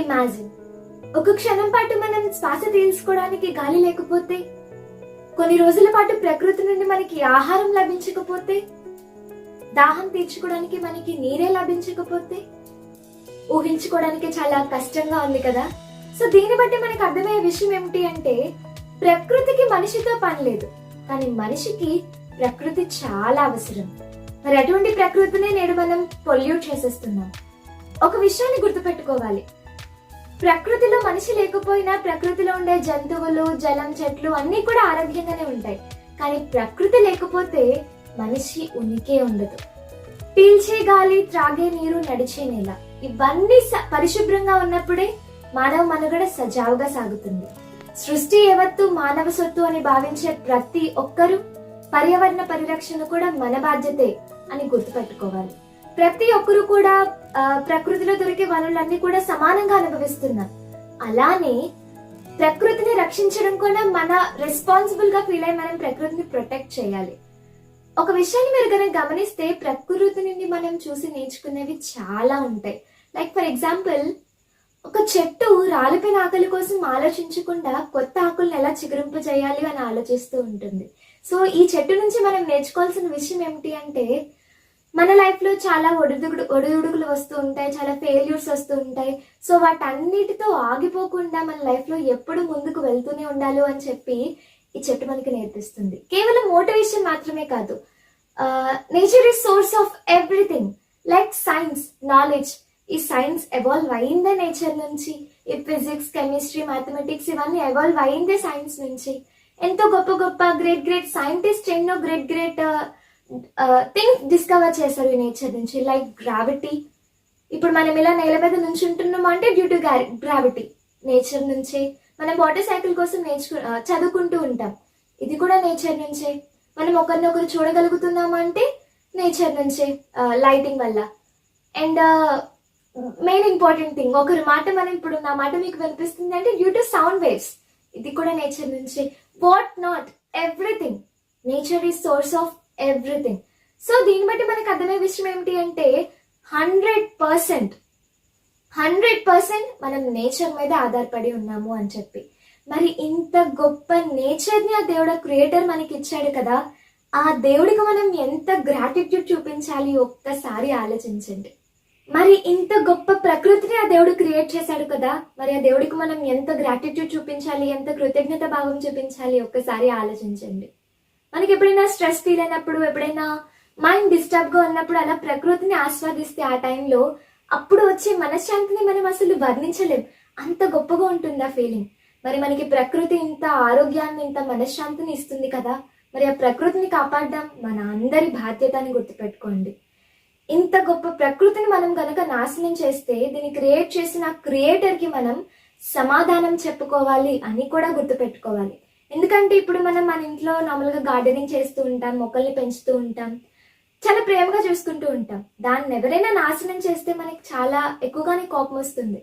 Imagine, ఒక క్షణం పాటు మనం శ్వాస తీసుకోవడానికి గాలి లేకపోతే, కొన్ని రోజుల పాటు ప్రకృతి నుండి మనకి ఆహారం లభించకపోతే, దాహం తీర్చుకోవడానికి మనకి నీరే లభించకపోతే, ఊహించుకోవడానికి చాలా కష్టంగా ఉంది కదా. సో దీన్ని బట్టి మనకు అర్థమయ్యే విషయం ఏమిటి అంటే, ప్రకృతికి మనిషితో పని లేదు, కానీ మనిషికి ప్రకృతి చాలా అవసరం. మరి అటువంటి ప్రకృతినే నేడు మనం పొల్యూట్ చేసేస్తున్నాం. ఒక విషయాన్ని గుర్తుపెట్టుకోవాలి, ప్రకృతిలో మనిషి లేకపోయినా ప్రకృతిలో ఉండే జంతువులు, జలం, చెట్లు అన్ని కూడా ఆరోగ్యంగానే ఉంటాయి. కానీ ప్రకృతి లేకపోతే మనిషి ఉనికే ఉండదు. పీల్చే గాలి, త్రాగే నీరు, నడిచే నేల ఇవన్నీ పరిశుభ్రంగా ఉన్నప్పుడే మానవ మనుగడ సజావుగా సాగుతుంది. సృష్టి యావత్తు మానవ సొత్తు అని భావించే ప్రతి ఒక్కరూ పర్యావరణ పరిరక్షణ కూడా మన బాధ్యతే అని గుర్తుపెట్టుకోవాలి. ప్రతి ఒక్కరు కూడా ప్రకృతిలో దొరికే వనరులన్నీ కూడా సమానంగా అనుభవిస్తున్నారు. అలానే ప్రకృతిని రక్షించడం కూడా మన రెస్పాన్సిబుల్ గా ఫీల్ అయ్యి మనం ప్రకృతిని ప్రొటెక్ట్ చేయాలి. ఒక విషయాన్ని మీరు కనుక గమనిస్తే, ప్రకృతి నుండి మనం చూసి నేర్చుకునేవి చాలా ఉంటాయి. లైక్ ఫర్ ఎగ్జాంపుల్, ఒక చెట్టు రాలిపోయిన ఆకుల కోసం ఆలోచించకుండా కొత్త ఆకులను ఎలా చిగురింప చేయాలి అని ఆలోచిస్తూ ఉంటుంది. సో ఈ చెట్టు నుంచి మనం నేర్చుకోవాల్సిన విషయం ఏమిటి అంటే, మన లైఫ్ లో చాలా ఒడిదుడుకులు వస్తూ ఉంటాయి, చాలా ఫెయిల్యూర్స్ వస్తూ ఉంటాయి. సో వాటన్నిటితో ఆగిపోకుండా మన లైఫ్ లో ఎప్పుడు ముందుకు వెళ్తూనే ఉండాలి అని చెప్పి ఈ చెట్టు మనకి నేర్పిస్తుంది. కేవలం మోటివేషన్ మాత్రమే కాదు, nature is source of everything. Like science, knowledge, ఈ సైన్స్ ఎవాల్వ్ అయిందే నేచర్ నుంచి. ఈ ఫిజిక్స్, కెమిస్ట్రీ, మ్యాథమెటిక్స్ ఇవన్నీ ఎవాల్వ్ అయిందే సైన్స్ నుంచి. ఎంతో గొప్ప గొప్ప గ్రేట్ సైంటిస్ట్ ఎన్నో గ్రేట్ థింగ్స్ డిస్కవర్ చేశారు ఈ నేచర్ నుంచి. లైక్ గ్రావిటీ, ఇప్పుడు మనం ఇలా నేల మీద నుంచుంటున్నాం అంటే డ్యూ టు గ్రావిటీ, నేచర్ నుంచే. మనం వాటర్ సైకిల్ కోసం చదువుకుంటూ ఉంటాం, ఇది కూడా నేచర్ నుంచే. మనం ఒకరినొకరు చూడగలుగుతున్నాము అంటే నేచర్ నుంచే, లైటింగ్ వల్ల. అండ్ మెయిన్ ఇంపార్టెంట్ థింగ్, ఒకరి మాట మనం ఇప్పుడు నా మాట మీకు వినిపిస్తుంది అంటే డ్యూ టు సౌండ్ వేవ్స్, ఇది కూడా నేచర్ నుంచే. What not, everything, nature is source of everything. So దీన్ని బట్టి మనకు అర్థమయ్యే విషయం ఏమిటి అంటే, 100% మనం నేచర్ మీద ఆధారపడి ఉన్నాము అని చెప్పి. మరి ఇంత గొప్ప నేచర్ ని ఆ దేవుడు క్రియేటర్ మనకి ఇచ్చాడు కదా, ఆ దేవుడికి మనం ఎంత గ్రాటిట్యూడ్ చూపించాలి ఒక్కసారి ఆలోచించండి. మరి ఇంత గొప్ప ప్రకృతిని ఆ దేవుడు క్రియేట్ చేశాడు కదా, మరి ఆ దేవుడికి మనం ఎంత గ్రాటిట్యూడ్ చూపించాలి, ఎంత కృతజ్ఞత భావం చూపించాలి ఒక్కసారి ఆలోచించండి. మనకి ఎప్పుడైనా స్ట్రెస్ ఫీల్ అయినప్పుడు, ఎప్పుడైనా మైండ్ డిస్టర్బ్ గా ఉన్నప్పుడు అలా ప్రకృతిని ఆస్వాదిస్తే ఆ టైంలో అప్పుడు వచ్చే మనశ్శాంతిని మనం అసలు వర్ణించలేం, అంత గొప్పగా ఉంటుంది ఆ ఫీలింగ్. మరి మనకి ప్రకృతి ఇంత ఆరోగ్యాన్ని, ఇంత మనశ్శాంతిని ఇస్తుంది కదా, మరి ఆ ప్రకృతిని కాపాడడం మన అందరి బాధ్యత అని గుర్తుపెట్టుకోండి. ఇంత గొప్ప ప్రకృతిని మనం కనుక నాశనం చేస్తే, దీన్ని క్రియేట్ చేసిన క్రియేటర్ కి మనం సమాధానం చెప్పుకోవాలి అని కూడా గుర్తుపెట్టుకోవాలి. ఎందుకంటే ఇప్పుడు మనం మన ఇంట్లో నార్మల్గా గార్డెనింగ్ చేస్తూ ఉంటాం, మొక్కల్ని పెంచుతూ ఉంటాం, చాలా ప్రేమగా చూసుకుంటూ ఉంటాం. దాన్ని ఎవరైనా నాశనం చేస్తే మనకి చాలా ఎక్కువగానే కోపం వస్తుంది.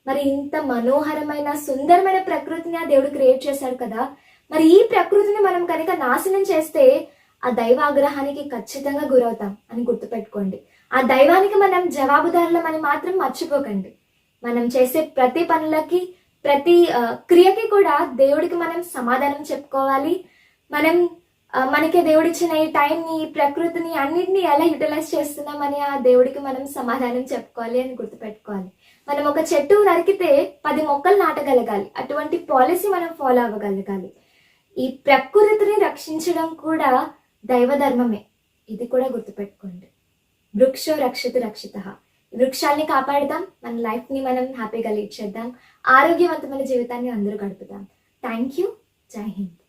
మరి ఇంత మనోహరమైన సుందరమైన ప్రకృతిని ఆ దేవుడు క్రియేట్ చేశాడు కదా, మరి ఈ ప్రకృతిని మనం కనుక నాశనం చేస్తే ఆ దైవాగ్రహానికి ఖచ్చితంగా గురవుతాం అని గుర్తుపెట్టుకోండి. ఆ దైవానికి మనం జవాబుదారులమని మాత్రం మర్చిపోకండి. మనం చేసే ప్రతి పనులకి, ప్రతి క్రియకి కూడా దేవుడికి మనం సమాధానం చెప్పుకోవాలి. మనకి దేవుడిచ్చిన ఈ టైంని, ప్రకృతిని అన్నిటిని ఎలా యూటిలైజ్ చేస్తున్నామని ఆ దేవుడికి మనం సమాధానం చెప్పుకోవాలి అని గుర్తుపెట్టుకోవాలి. మనం ఒక చెట్టు నరికితే 10 మొక్కలు నాటగలగాలి, అటువంటి పాలసీ మనం ఫాలో అవ్వగలగాలి. ఈ ప్రకృతిని రక్షించడం కూడా దైవ ధర్మమే, ఇది కూడా గుర్తుపెట్టుకోండి. వృక్షో రక్షతు రక్షితః. వృక్షాల్ని కాపాడదాం, మన లైఫ్ ని మనం హ్యాపీగా లీడ్ చేద్దాం, ఆరోగ్యవంతమైన జీవితాన్ని అందరూ గడుపుదాం. Thank you. జై హింద్.